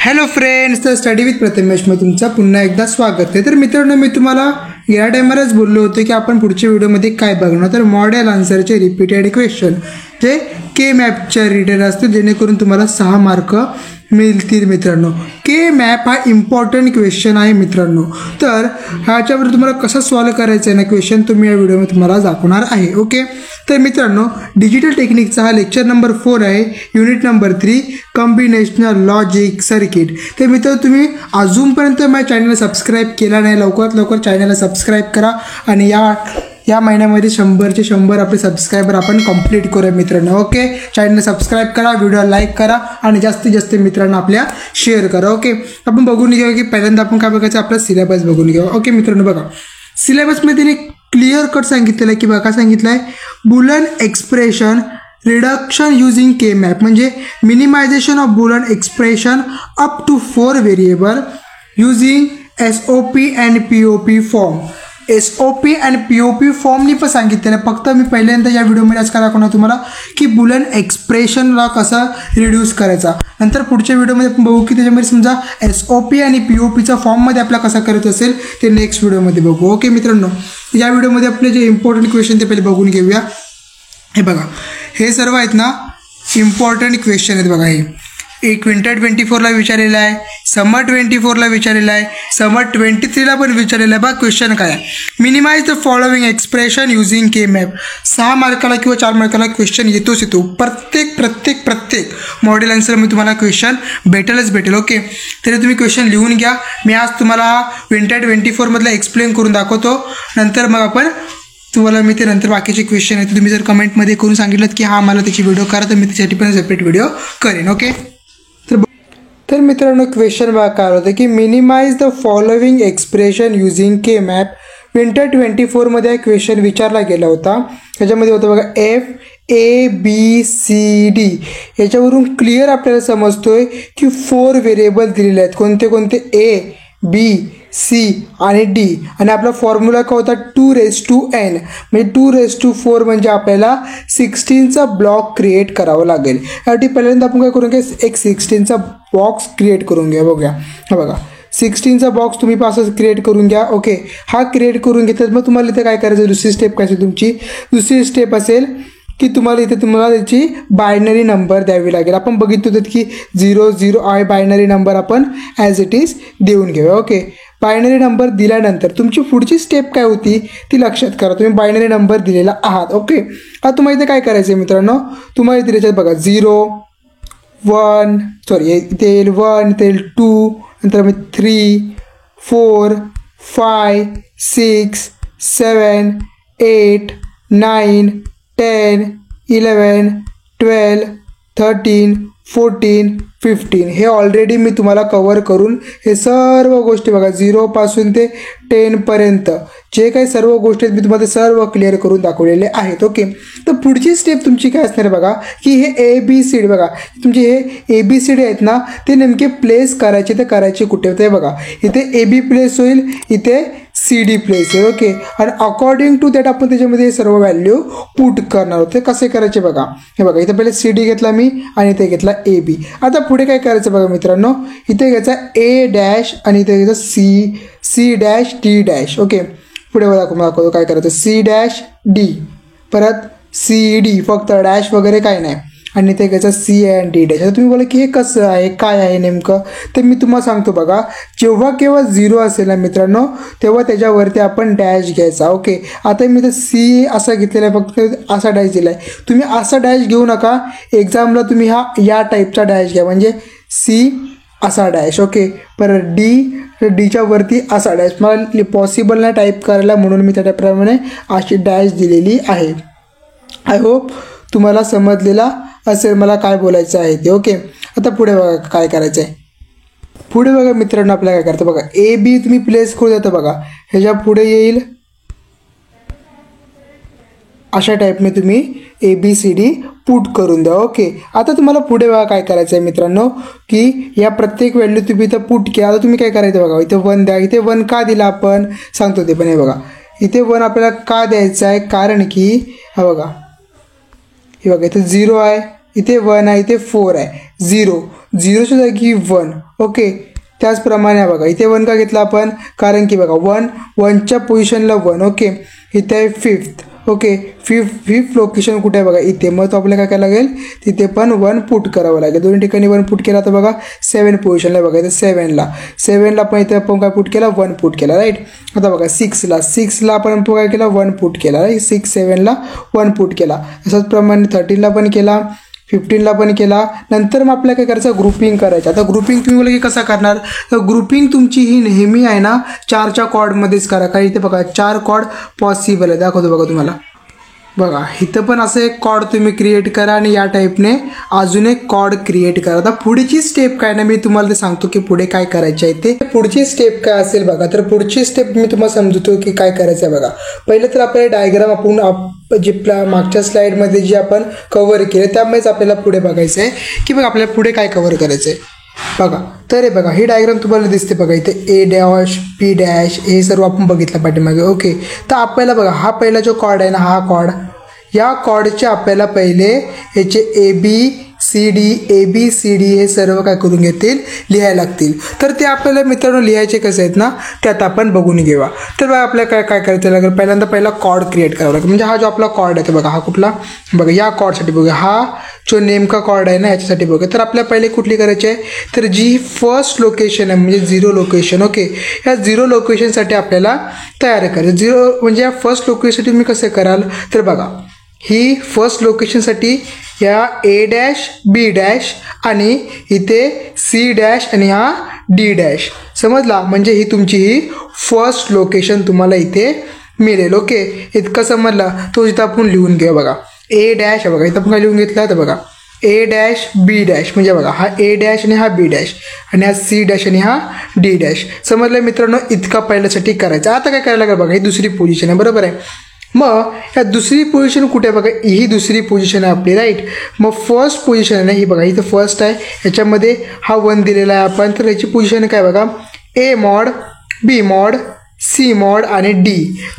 Hello friends, तर study with प्रथमेशमध्ये तुमचं पुन्हा एकदा स्वागत आहे। तर मित्रांनो, मी तुम्हाला या टायमालाच बोललो होतो की आपण पुढच्या व्हिडिओमध्ये काय बघणार, तर मॉडेल आन्सरचे रिपीटेड क्वेश्चन जे के मॅपच्या रिलेटेड असतील, जेणेकरून तुम्हाला 6 मार्क मिळतील। मित्रांनो, के मॅप हा इम्पॉर्टंट क्वेश्चन आहे मित्रांनो। तर ह्याच्यावर तुम्हाला कसं सॉल्व करायचं आहे ना क्वेश्चन, तुम्ही या व्हिडिओमध्ये तुम्हाला दाखवणार आहे। ओके, तर मित्रांनो, डिजिटल टेक्निकचा हा लेक्चर नंबर 4 आहे, unit number 3 combinational logic circuit. तर मित्रांनो, तुम्ही अजूनपर्यंत माझ्या चॅनलला सबस्क्राईब केला नाही, लवकरात लवकर चॅनलला सबस्क्राईब करा आणि या महिन्यामध्ये 100चे 100 आपले सबस्क्रायबर आपण कंप्लीट करूया मित्रांनो। ओके, चॅनलला सबस्क्राईब करा, व्हिडिओ लाईक करा आणि जास्तीत जास्त मित्रांना आपल्या शेअर करा। ओके, आपण बघून घेऊया की पहिल्यांदा आपण काय बघायचं, आपला सिलेबस बघून घेऊ। ओके मित्रांनो, बघा सिलेबसमध्ये त्यांनी क्लिअर कट सांगितलेलं आहे की बघा, सांगितलं आहे boolean expression reduction using K map, म्हणजे minimization of boolean expression up to 4 variable using SOP and POP form. SOP and POP फॉर्मनी पण सांगितलेलं आहे। फक्त मी पहिल्यांदा या व्हिडिओमध्ये आज काय दाखवणार तुम्हाला की बुलन एक्सप्रेशनला कसं रिड्यूस करायचा, नंतर पुढच्या व्हिडिओमध्ये आपण बघू की त्याच्यामध्ये समजा SOP आणि POPचा फॉर्ममध्ये आपला कसा करायचं असेल ते नेक्स्ट व्हिडिओमध्ये बघू। ओके मित्रांनो, या व्हिडिओमध्ये आपले जे इम्पॉर्टंट क्वेश्चन ते पहिले बघून घेऊया। हे बघा, हे सर्व आहेत ना इम्पॉर्टंट क्वेश्चन आहेत बघा। हे क्विंटल 24ला विचारलेला आहे, समर 24ला विचारलेला आहे, समर 23ला पण विचारलेला आहे। बघा क्वेश्चन काय आहे, minimize the following expression using K map. 6 मार्काला किंवा 4 मार्काला क्वेश्चन येतो प्रत्येक मॉडेल आन्सरमध्ये तुम्हाला क्वेश्चन भेटेल। ओके, तरी तुम्ही क्वेश्चन लिहून घ्या। मी आज तुम्हाला क्विंटल 24मधला एक्सप्लेन करून दाखवतो, नंतर मग आपण तुम्हाला मी ते नंतर बाकीचे क्वेश्चन आहेत तुम्ही जर कमेंटमध्ये करून सांगितलं की हा मला त्याची व्हिडिओ करा, तर मी त्यासाठी पण सेपरेट व्हिडिओ करेन। ओके, तर मित्रांनो, क्वेश्चन बघा काय होतं की minimize the following expression using K map. क्विंटल 24मध्ये क्वेश्चन विचारला गेला होता, त्याच्यामध्ये होतं बघा FABCD। याच्यावरून क्लिअर आपल्याला समजतोय की 4 व्हेरिएबल दिलेले आहेत, कोणते A, B, C आणि D, आणि आपला फॉर्म्युला काय होता 2n, म्हणजे 2/4 म्हणजे आपल्याला 16चा ब्लॉक क्रिएट करावा लागेल। यासाठी पहिल्यांदा आपण काय करून घ्या, एक 16चा बॉक्स क्रिएट करून घ्या। बघूया, हा बघा 16चा बॉक्स तुम्ही असं क्रिएट करून घ्या। ओके, हा क्रिएट करून घेतात, मग तुम्हाला इथे काय करायचं, दुसरी स्टेप काय असेल तुमची, दुसरी स्टेप असेल की तुम्हाला त्याची बायनरी नंबर द्यावी लागेल। आपण बघितलं होतं की 0 आहे बायनरी नंबर, आपण ॲज इट इज देऊन घेऊया। ओके, बायनरी नंबर दिल्यानंतर तुमची पुढची स्टेप काय होती ती लक्षात करा, तुम्ही बायनरी नंबर दिलेला आहात। ओके, आता तुम्हाला इथे काय करायचं आहे मित्रांनो, तुम्हाला इथे त्याच्यात बघा 0 1 इथे येईल 1, इथे येईल 2, नंतर मग 3 4 5 6 7 8 9 10 11 12 13 14 15 हे ऑलरेडी मी तुम्हाला कवर करून हे सर्व गोष्टी बघा 0 पासून ते 10 पर्यंत जे काही सर्व गोष्टी मी तुम्हाला सर्व क्लिअर करून दाखवलेले आहेत। ओके, तर पुढची स्टेप तुमची काय असणार बघा की हे ABCD बघा, तुमचे हे ABCD आहेत ना ते नेमके प्लेस करायचे, ते करायचे कुठे होते बघा, इथे AB प्लेस होईल, इथे CD प्लेस आहे। ओके, आणि अकॉर्डिंग टू दॅट आपण त्याच्यामध्ये सर्व व्हॅल्यू पुट करणार होते। कसे करायचे बघा, हे बघा इथे पहिले CD घेतला मी आणि इथे घेतला AB। आता पुढे काय करायचं बघा मित्रांनो, इथे घ्यायचा A' आणि इथे घ्यायचा C', ओके, पुढे दाखवतो काय करायचं, C', परत CD, फक्त डॅश वगैरे काय नाही, आणि ते घ्यायचं C and D'। आता तुम्ही बोला की हे कसं आहे, काय आहे नेमकं, तर मी तुम्हाला सांगतो बघा, जेव्हा केव्हा 0 असेल ना मित्रांनो तेव्हा त्याच्यावरती आपण डॅश घ्यायचा। ओके, आता मी तर C असा घेतलेला आहे, फक्त असा डॅश दिला आहे, तुम्ही असा डॅश घेऊ नका, एक्झामला तुम्ही या टाईपचा डॅश घ्या, म्हणजे C असा डॅश। ओके, परत डीच्या वरती असा डॅश, मला पॉसिबल नाही टाईप करायला म्हणून मी त्याप्रमाणे अशी डॅश दिलेली आहे। आय होप तुम्हाला समजलेला असेल मला काय बोलायचं आहे ते। ओके, आता पुढे बघा काय करायचं आहे, पुढे बघा मित्रांनो आपल्याला काय करायचं बघा, AB तुम्ही प्लेस करू देता बघा, ह्याच्या पुढे येईल अशा टाईपने तुम्ही ABCD पुट करून द्या। ओके, आता तुम्हाला पुढे बघा काय करायचं आहे मित्रांनो की या प्रत्येक व्हॅल्यू तुम्ही इथं पुट केला। आता तुम्ही काय करायचं बघा, इथे 1 द्या, इथे 1 का दिला आपण सांगतो ते पण, हे बघा इथे 1 आपल्याला का द्यायचं आहे, कारण की हा बघा, हे बघा इथे 0 आहे, इथे 1 आहे, इथे 4 आहे, 0 0च्या जागी 1. ओके, त्याचप्रमाणे बघा इथे 1 का घेतला आपण, कारण की बघा 1च्या पोझिशनला 1. ओके, इथे आहे 5th. ओके, फिफ्थ लोकेशन कुठे आहे बघा इथे. मग तो आपल्याला काय करायला लागेल, तिथे पण 1 पुट करावं लागेल. दोन्ही ठिकाणी 1 पुट केला तर बघा 7 पोझिशनला बघा इथे 7ला पण इथे आपण काय पुट केला, 1 पुट केला. राईट. आता बघा 6ला आपण काय केला, 1 पुट केला. राईट. 6 7ला 1 पुट केला. तसंच प्रमाणे 13ला पण केला, 15ला पण केला. नंतर मग आपल्याला काय करायचं, ग्रुपिंग करायचं. आता ग्रुपिंग तुम्ही बोला की कसं करणार, तर ग्रुपिंग तुमची ही नेहमी आहे ना 4च्या कॉर्डमध्येच करा. कारण इथे बघा 4 कॉर्ड पॉसिबल आहे. दाखवतो बघा तुम्हाला. बघा इथं पण असं एक कॉर्ड तुम्ही क्रिएट करा आणि या टाईपने अजून एक कॉर्ड क्रिएट करा. आता पुढची स्टेप काय ना, मी तुम्हाला ते सांगतो की पुढे काय करायचे आहे. ते पुढची स्टेप काय असेल बघा. तर पुढची स्टेप मी तुम्हाला समजतो की काय करायचं आहे बघा. पहिलं तर आपल्याला डायग्राम आपण जे मागच्या स्लाइडमध्ये जे आपण कव्हर केले त्यामुळेच आपल्याला पुढे बघायचं आहे की बघा आपल्याला पुढे काय कव्हर करायचं आहे. बघा तर हे बघा ही डायग्राम तुम्हाला दिसते बघा इथे A' B' हे सर्व आपण बघितलं पाठीमागे. ओके, तर आपल्याला बघा हा पहिला जो कॉर्ड आहे ना, हा कॉर्ड, या कॉर्डचे आपल्याला पहिले याचे ABCD हे सर्व काय करून घेतील, लिहायला लागतील. तर ते आपल्याला मित्रांनो लिहायचे कसे आहेत ना, ते आता आपण बघून घेऊया. तर बघा आपल्याला काय करायचं लागेल, पहिला कॉर्ड क्रिएट करावा लागेल. म्हणजे हा जो आपला कॉर्ड आहे तो बघा, हा कुठला बघा, या कॉर्डसाठी बघा, हा जो नेमका कॉर्ड आहे ना याच्यासाठी बघा. तर आपल्याला पहिले कुठली करायची आहे, तर जी फर्स्ट लोकेशन आहे म्हणजे 0 लोकेशन. ओके, या 0 लोकेशनसाठी आपल्याला तयार करायचं. 0 म्हणजे या फर्स्ट लोकेशनसाठी तुम्ही कसं कराल, तर बघा ही फर्स्ट लोकेशनसाठी या A' B' आणि इथे C' आणि हा D', समजला. म्हणजे ही तुमची ही फर्स्ट लोकेशन तुम्हाला इथे मिळेल. ओके, इतकं समजलं. तो इथं आपण लिहून घेऊ बघा. A' बघा इथं आपण काय लिहून घेतलं तर बघा A' B' म्हणजे बघा हा A' आणि हा B' आणि हा C' आणि हा D'. समजलं मित्रांनो. इतका पहिल्यासाठी करायचं. आता काय करायला लागेल बघा, ही दुसरी पोझिशन आहे, बरोबर आहे. मग या दुसरी पोझिशन कुठे आहे बघा, ही दुसरी पोझिशन आहे आपली. राईट. मग फर्स्ट पोझिशन आहे ना ही बघा, इथं फर्स्ट आहे, याच्यामध्ये हा 1 दिलेला आहे आपण. तर याची पोझिशन काय बघा, A mod B mod C mod आणि D.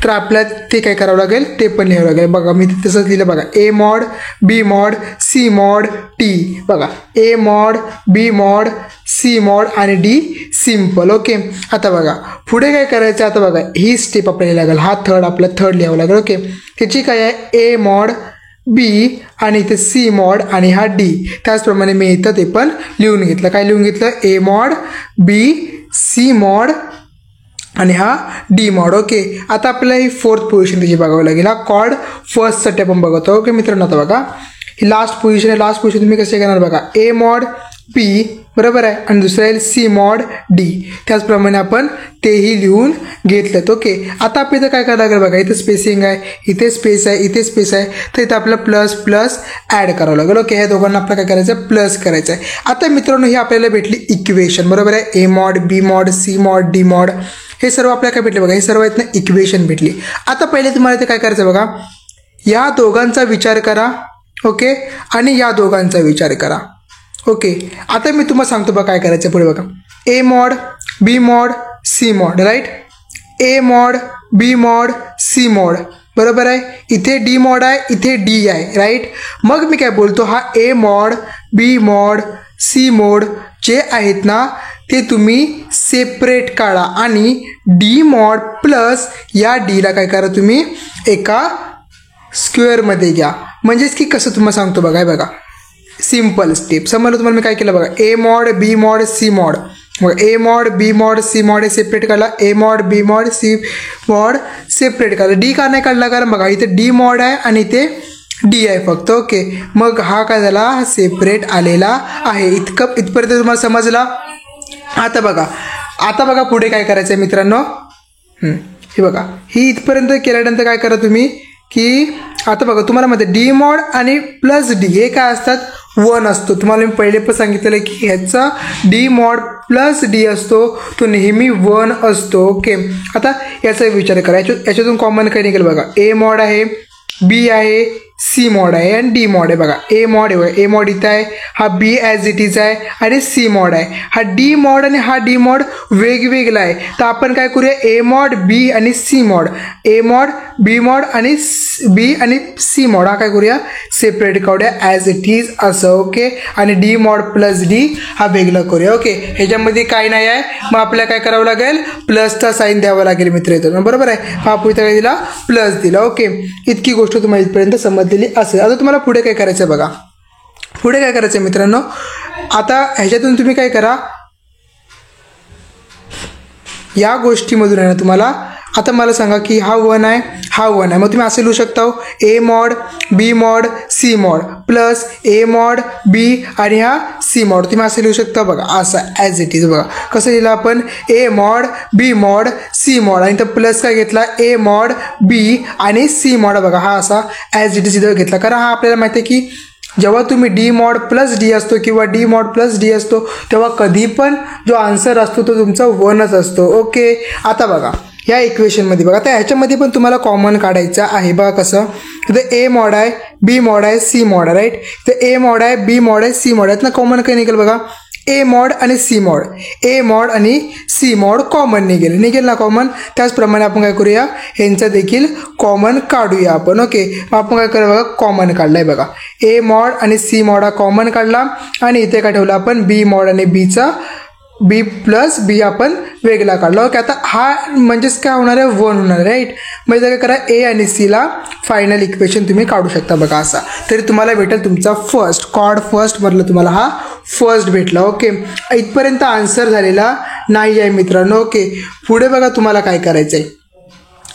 तर आपल्याला ते काय करावं लागेल, ते पण लिहावं लागेल. बघा मी तसंच लिहिलं बघा, A mod B mod C mod T. बघा A mod B mod C mod आणि D सिम्पल. ओके, आता बघा पुढे काय करायचं, आता बघा ही स्टेप आपल्याला लागेल. हा आपला थर्ड लिहावं लागेल. ओके, त्याची काय आहे, A mod B आणि इथे C mod आणि हा D. त्याचप्रमाणे मी इथं ते पण लिहून घेतलं. काय लिहून घेतलं, A mod B C mod आणि हा D mod. ओके, आता आपल्याला ही फोर्थ पोझिशन त्याची बघावं लागेल. हा कॉर्ड फर्स्टसाठी आपण बघतो. ओके मित्रांनो, आता बघा ही लास्ट पोझिशन आहे. लास्ट पोझिशन तुम्ही कसे करणार बघा, A mod P बरोबर आहे आणि दुसरं आहे C mod D. त्याचप्रमाणे आपण तेही लिहून घेतलं. ओके, आता आपण इथं काय करायला लागेल बघा, इथे स्पेसिंग आहे, इथे स्पेस आहे, इथे स्पेस आहे, तर इथं आपल्याला प्लस प्लस ॲड करावं लागेल. ओके, ह्या दोघांना आपल्याला काय करायचं आहे, प्लस करायचं आहे. आता मित्रांनो ही आपल्याला भेटली इक्वेशन, बरोबर आहे. A mod B mod C mod D mod हे सर्व आपल्याला काय भेटले बघा, हे सर्व आहेत ना इक्वेशन भेटली. आता पहिले तुम्हाला इथे काय करायचं बघा, या दोघांचा विचार करा. ओके, आणि या दोघांचा विचार करा. ओके, आता मी तुम्हाला सांगतो बघा काय करायचं पुढे बघा, A mod B mod C mod. Right. A mod B mod C mod बरोबर आहे. इथे D mod आहे, इथे D आहे. राईट. मग मी काय बोलतो, हा A mod B mod C mod जे आहेत ना ते तुम्ही सेपरेट काढा आणि D mod प्लस या Dला काय करा, तुम्ही एका स्क्वेअरमध्ये घ्या. म्हणजेच की कसं तुम्हाला सांगतो बघा, बघा सिम्पल स्टेप समजलं तुम्हाला. मी काय केलं बघा, A mod B mod C mod. मग A mod B mod C mod हे सेपरेट काढला, A mod B mod C mod separate काढला. D का नाही काढला, कारण बघा इथे D mod आहे आणि इथे D आहे फक्त. ओके, मग हा काय झाला, सेपरेट आलेला आहे. इथपर्यंत तुम्हाला समजला. आता बघा पुढे काय करायचं आहे मित्रांनो. हे बघा ही इथपर्यंत केल्यानंतर काय करा तुम्ही, की आता बघा तुम्हाला मध्ये D mod आणि प्लस D हे काय असतात, 1 असतो. तुम्हाला मी पहिले पण सांगितलेलं की ह्याचा D mod प्लस D असतो तो नेहमी 1 असतो. ओके, आता याचा विचार करा, याच्यातून कॉमन काय निघेल बघा, A mod आहे, B आहे, सी मॉड आहे आणि डी मॉड आहे बघा. ए मॉड आहे, ए मॉड इथं आहे, हा बी ॲज इट इज आहे आणि सी मॉड आहे. हा डी मॉड आणि हा डी मॉड वेगवेगळा आहे. तर आपण काय करूया, ए मॉड बी आणि सी मॉड, ए मॉड बी मॉड आणि बी आणि सी मॉड हा काय करूया सेपरेट काढूया ॲज इट इज असं. ओके. आणि डी मॉड प्लस डी हा वेगळा करूया. ओके. ह्याच्यामध्ये काय नाही आहे, मग आपल्याला काय करावं लागेल, प्लसचा साईन द्यावा लागेल मित्र इथं. बरोबर आहे. हा आपण इथं काय दिला, प्लस दिला. ओके. इतकी गोष्ट तुम्हाला इथपर्यंत समजलेली असेल. आता तुम्हाला पुढे काय करायचं आहे बघा. पुढे काय करायचं आहे मित्रांनो, आता ह्याच्यातून तुम्ही काय करा, या गोष्टीमधून आहे ना तुम्हाला, आता मला सांगा की हा 1 आहे, हा 1 आहे, मग तुम्ही असे लिहू शकता ए मॉड बी मॉड सी मॉड प्लस ए मॉड बी आणि हा सी मॉड, तुम्ही असे लिहू शकता बघा असं ॲज इट इज. बघा कसं लिहिलं आपण, ए मॉड बी मॉड सी मॉड आणि तर प्लस काय घेतला, ए मॉड बी आणि सी मॉड. बघा हा असा ॲज इट इज इथं घेतला, कारण हा आपल्याला माहिती आहे की जेव्हा तुम्ही डी मॉड प्लस डी असतो किंवा डी मॉड प्लस डी असतो तेव्हा कधी पण जो आन्सर असतो तो तुमचा 1च असतो. ओके. आता बघा या इक्वेशनमध्ये बघा, आता ह्याच्यामध्ये पण तुम्हाला कॉमन काढायचं आहे. बघा कसं, इथं ए मॉड आहे, बी मॉड आहे, सी मॉड आहे, राईट. इथं ए मॉड आहे, बी मॉड आहे, सी मॉड आहे, ना कॉमन काय निघेल बघा, ए मॉड आणि सी मॉड, ए मॉड आणि सी मॉड कॉमन निघेल ना कॉमन. त्याचप्रमाणे आपण काय करूया, यांचा देखील कॉमन काढूया आपण. ओके. मग आपण काय करूया बघा, कॉमन काढलाय बघा, ए मॉड आणि सी मॉड हा कॉमन काढला आणि इथे काय ठेवलं आपण, बी मॉड आणि बीचा बी प्लस बी आपण वेगळा काढला. ओके. आता हा म्हणजेच काय होणार आहे, 1 होणार, राईट. म्हणजे काय करा, ए आणि सीला फायनल इक्वेशन तुम्ही काढू शकता बघा असा. तरी तुम्हाला भेटेल तुमचा फर्स्ट कॉड, फर्स्ट मधलं तुम्हाला हा फर्स्ट भेटला. ओके. इथपर्यंत आन्सर झालेला नाही आहे मित्रांनो. ओके. पुढे बघा तुम्हाला काय करायचं आहे.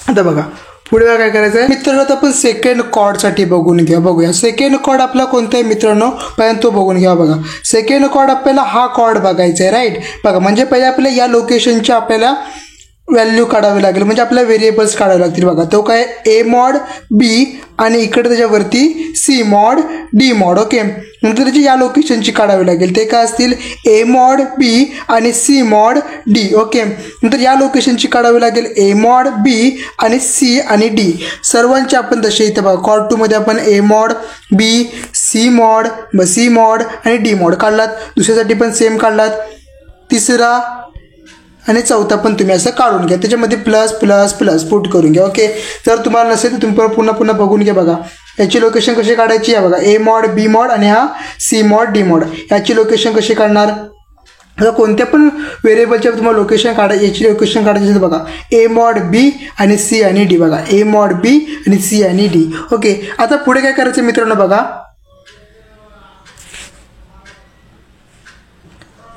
आता बघा पुढे काय करायचं आहे मित्रांनो, आता आपण सेकंड कॉर्डसाठी बघूया. सेकंड कॉर्ड आपला कोणता आहे मित्रांनो, पहिल्यांदा तो बघून घ्या. बघा सेकंड कॉर्ड आपल्याला हा कॉर्ड बघायचा आहे, राईट. बघा म्हणजे पहिले आपल्याला या लोकेशनची आपल्याला व्हॅल्यू काढावी लागेल, म्हणजे आपल्याला व्हेरिएबल्स काढावे लागतील. बघा तो काय, ए मॉड बी आणि इकडे त्याच्यावरती C mod D mod. Okay. नंतर त्याची या लोकेशनची काढावी लागेल, ते काय असतील, ए मॉड बी आणि सी मॉड डी. ओके. नंतर या लोकेशनची काढावी लागेल, ए मॉड बी आणि सी आणि डी. सर्वांचे आपण तसे इथे बघा कॉर्ड 2 मध्ये आपण ए मॉड बी सी मॉड आणि डी मॉड काढलात. दुसऱ्यासाठी पण सेम काढलात. तिसरा आणि चौथा पण तुम्ही असं काढून घ्या, त्याच्यामध्ये प्लस प्लस प्लस पुट करून घ्या. ओके. जर तुम्हाला नसेल तर तुम्ही पुन्हा बघून घ्या. बघा याची लोकेशन कशी काढायची आहे बघा, ए मॉड बी मॉड आणि हा सी मॉड डी मॉड. याची लोकेशन कशी काढणार, आता कोणत्या पण व्हेरिएबलच्या तुम्हाला लोकेशन याची लोकेशन काढायची बघा, ए मॉड बी आणि सी आणि डी. बघा ए मॉड बी आणि सी आणि डी. ओके. आता पुढे काय करायचं मित्रांनो, बघा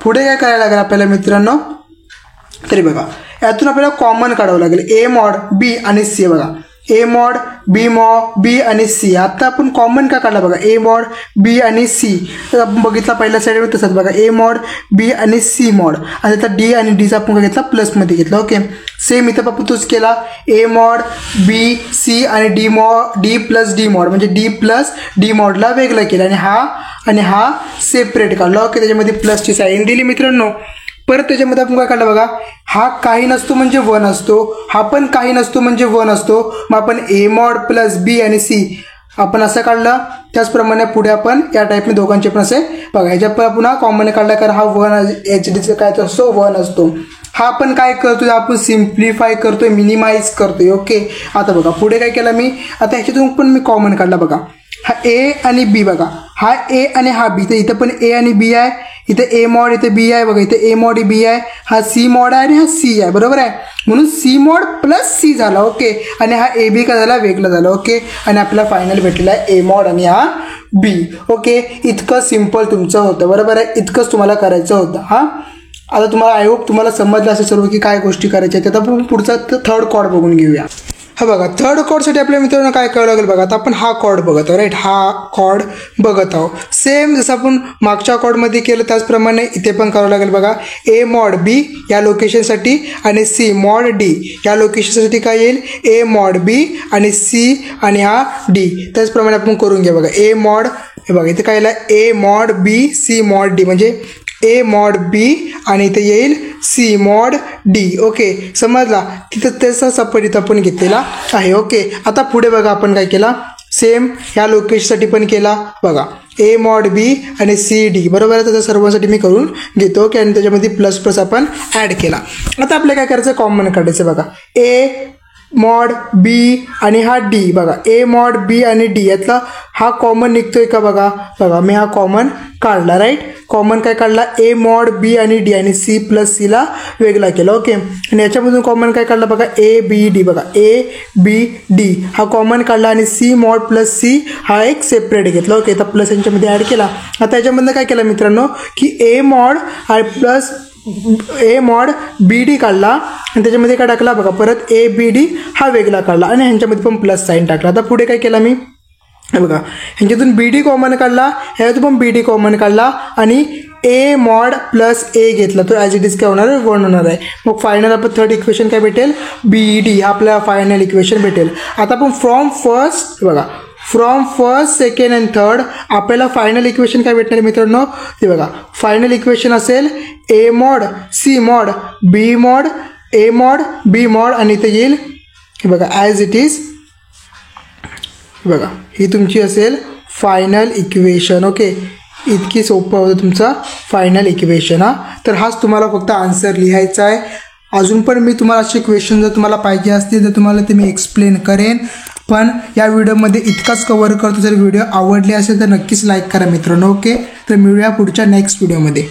पुढे काय करायला लागेल आपल्याला मित्रांनो, तरी बघा यातून आपल्याला कॉमन काढावं लागेल, ए मॉड बी आणि सी. बघा ए मॉड बी आणि सी. आता आपण कॉमन का काढला बघा, ए मॉड बी आणि सी. तर आपण बघितला पहिल्या साईडवर तसंच बघा, ए मॉड बी आणि सी मॉड. आणि आता डी आणि डीचा आपण काय घेतला, प्लसमध्ये घेतला. ओके. सेम इथं आपण तोच केला, ए मॉड बी सी आणि डी प्लस डी मॉड, म्हणजे डी प्लस डी मॉडला वेगळं केलं आणि हा सेपरेट काढला. ओके. त्याच्यामध्ये प्लसची साईन दिली मित्रांनो. परत त्याच्यामध्ये आपण काय काढलं बघा, हा काही नसतो म्हणजे 1 असतो, हा पण काही नसतो म्हणजे 1 असतो. मग आपण ए मॉड प्लस बी आणि सी आपण असं काढलं. त्याचप्रमाणे पुढे आपण या टाईपने दोघांचे पण असे बघा, ह्याच्या पुन्हा कॉमन काढला, कारण हा 1 एच डीचं काय असतो 1 असतो. हा आपण काय करतोय, आपण सिम्प्लिफाय करतोय, मिनिमाइज करतोय. ओके. आता बघा पुढे काय केलं मी, आता ह्याच्यातून पण मी कॉमन काढला. बघा हा ए आणि बी, बघा हा ए आणि हा बी, तर इथं पण ए आणि बी आहे, इथे ए मॉड इथे बी आहे. बघा इथे ए मॉड बी आहे, हा सी मॉड आहे आणि हा सी आहे, बरोबर आहे. म्हणून सी मॉड प्लस सी झाला. ओके. आणि हा ए बी काय झाला, वेगळा झाला. ओके. आणि आपल्याला फायनल भेटलेला आहे ए मॉड आणि हा बी. ओके. इतकं सिम्पल तुमचं होतं, बरोबर आहे. इतकंच तुम्हाला करायचं होतं. हा आता तुम्हाला आय होप तुम्हाला समजलं असेल सर्व की काय गोष्टी करायच्या आहेत. आता आपण पुढचा थर्ड कॉर्ड बघून घेऊया. हा बघा थर्ड कॉर्डसाठी आपल्या मित्रांनो काय करावं लागेल बघा, आता आपण हा कॉर्ड बघत आहोत, राईट. हा कॉर्ड बघत आहोत. सेम जसं आपण मागच्या कॉर्डमध्ये केलं त्याचप्रमाणे इथे पण करावं लागेल. बघा ए मॉड बी या लोकेशनसाठी आणि सी मॉड डी या लोकेशनसाठी काय येईल, ए मॉड बी आणि सी आणि हा डी. त्याचप्रमाणे आपण करून घ्या. बघा ए मॉड, हे बघा इथे काय येईल, A mod B C mod D, म्हणजे ए मॉड बी आणि इथे येईल सी मॉड डी. ओके. समजला, तिथं त्याचा सपोर्ट इथं आपण घेतलेला आहे. ओके. आता पुढे बघा आपण काय केला, सेम ह्या लोकेशनसाठी पण केला बघा, ए मॉड बी आणि सी डी बरोबर आहे. त्याच्या सर्वांसाठी मी करून घेतो की आणि त्याच्यामध्ये प्लस प्लस आपण ॲड केला. आता आपल्याला काय करायचं, कॉमन काढायचं बघा, ए मॉड बी आणि हा डी बघा, ए मॉड बी आणि डी यातला हा कॉमन निघतोय का बघा. बघा मी हा कॉमन काढला, राईट. कॉमन काय काढला, ए मॉड बी आणि डी आणि सी प्लस सीला वेगळा केला. ओके, आणि याच्यामधून कॉमन काय काढला बघा, ए बी डी बघा, ए बी डी हा कॉमन काढला आणि सी मॉड प्लस सी हा एक सेपरेट घेतला. ओके, तर प्लस यांच्यामध्ये ॲड केला. आता याच्यामधनं काय केलं मित्रांनो की A mod plus A mod B D काढला आणि त्याच्यामध्ये काय टाकला बघा, परत ए बी डी हा वेगळा काढला आणि ह्यांच्यामध्ये पण प्लस साईन टाकला. आता पुढे काय केला मी बघा, ह्यांच्यातून बी डी कॉमन काढला, ह्याच्यातून पण बी डी कॉमन काढला आणि ए मॉड प्लस ए घेतला, तो ॲज इट इज काय होणार आहे, 1 होणार आहे. मग फायनल आपण थर्ड इक्वेशन काय भेटेल, बी डी हा आपल्याला फायनल इक्वेशन भेटेल. आता आपण from first second and third आपल्याला फायनल इक्वेशन काय भेटणार मित्रांनो, ते बघा फायनल इक्वेशन असेल A mod C mod B mod A mod B mod आणि इथे येईल हे बघा ॲज इट इज, बघा ही तुमची असेल फायनल इक्वेशन. ओके, इतकी सोपं होतं तुमचा फायनल इक्वेशन. हा तर हाच तुम्हाला फक्त आन्सर लिहायचा आहे. अजून पण मी तुम्हाला असे क्वेश्चन जर तुम्हाला पाहिजे असतील तर तुम्हाला ते मी एक्सप्लेन करेन, पण या व्हिडिओमध्ये इतकाच कव्हर करतो. जर व्हिडिओ आवडले असेल तर नक्कीच लाईक करा मित्रांनो. ओके, तर मिळूया पुढच्या नेक्स्ट व्हिडिओमध्ये.